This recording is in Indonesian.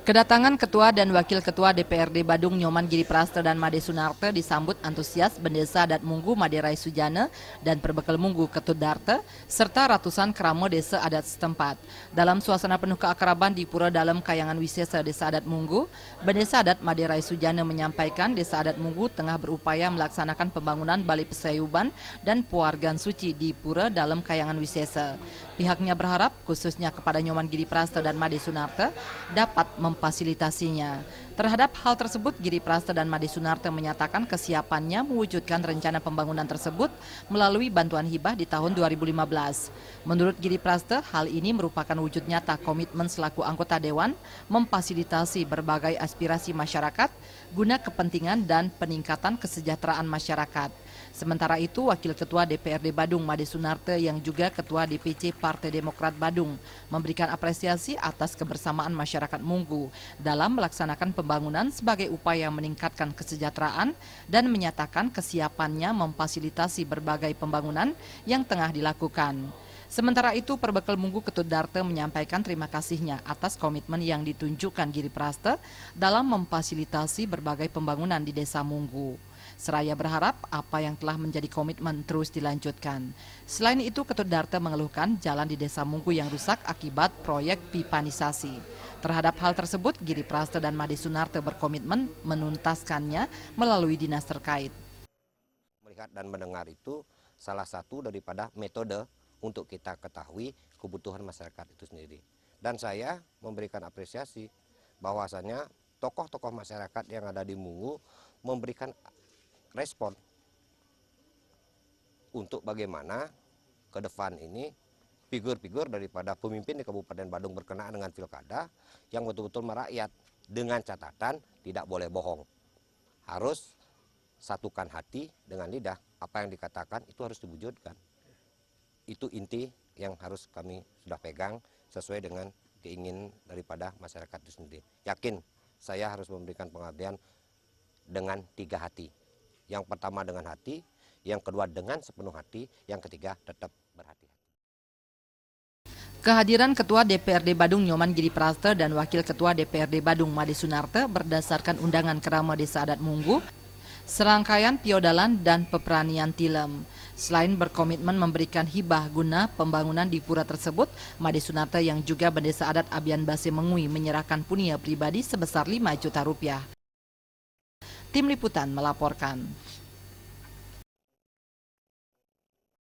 Kedatangan Ketua dan Wakil Ketua DPRD Badung Nyoman Giri Praste dan Made Sunarte disambut antusias Bendesa Adat Munggu Made Rai Sujana dan Perbekal Munggu Ketut Darte serta ratusan keramo desa adat setempat. Dalam suasana penuh keakraban di Pura Dalam Kayangan Wisesa Desa Adat Munggu, Bendesa Adat Made Rai Sujana menyampaikan Desa Adat Munggu tengah berupaya melaksanakan pembangunan Balai Pesayuban dan Puargan Suci di Pura Dalam Kayangan Wisesa. Pihaknya berharap khususnya kepada Nyoman Giri Praste dan Made Sunarte dapat memfasilitasinya. Terhadap hal tersebut, Giri Praste dan Made Sunarte menyatakan kesiapannya mewujudkan rencana pembangunan tersebut melalui bantuan hibah di tahun 2015. Menurut Giri Praste, hal ini merupakan wujud nyata komitmen selaku anggota Dewan memfasilitasi berbagai aspirasi masyarakat guna kepentingan dan peningkatan kesejahteraan masyarakat. Sementara itu, Wakil Ketua DPRD Badung Made Sunarte yang juga Ketua DPC Partai Demokrat Badung memberikan apresiasi atas kebersamaan masyarakat Munggu dalam melaksanakan pembangunan sebagai upaya meningkatkan kesejahteraan dan menyatakan kesiapannya memfasilitasi berbagai pembangunan yang tengah dilakukan. Sementara itu, Perbekal Munggu Ketut Darte menyampaikan terima kasihnya atas komitmen yang ditunjukkan Giri Praste dalam memfasilitasi berbagai pembangunan di Desa Munggu. Seraya berharap apa yang telah menjadi komitmen terus dilanjutkan. Selain itu, Ketut Darte mengeluhkan jalan di Desa Munggu yang rusak akibat proyek pipanisasi. Terhadap hal tersebut, Giri Praste dan Made Sunarte berkomitmen menuntaskannya melalui dinas terkait. Melihat dan mendengar itu salah satu daripada metode untuk kita ketahui kebutuhan masyarakat itu sendiri. Dan saya memberikan apresiasi bahwasanya tokoh-tokoh masyarakat yang ada di Munggu memberikan respon untuk bagaimana ke depan ini figur-figur daripada pemimpin di Kabupaten Badung berkenaan dengan pilkada yang betul-betul merakyat dengan catatan tidak boleh bohong. Harus satukan hati dengan lidah, apa yang dikatakan itu harus diwujudkan. Itu inti yang harus kami sudah pegang sesuai dengan keinginan daripada masyarakat itu sendiri. Yakin saya harus memberikan pengabdian dengan 3 hati. Yang pertama dengan hati, yang kedua dengan sepenuh hati, yang ketiga tetap berhati-hati. Kehadiran Ketua DPRD Badung Nyoman Giri Praste dan Wakil Ketua DPRD Badung Made Sunarte berdasarkan undangan kerama Desa Adat Munggu, serangkaian piodalan dan peperanian tilem. Selain berkomitmen memberikan hibah guna pembangunan di pura tersebut, Made Sunarte yang juga Bendesa Adat Abian Base Mengui menyerahkan punia pribadi sebesar 5 juta rupiah. Tim Liputan melaporkan.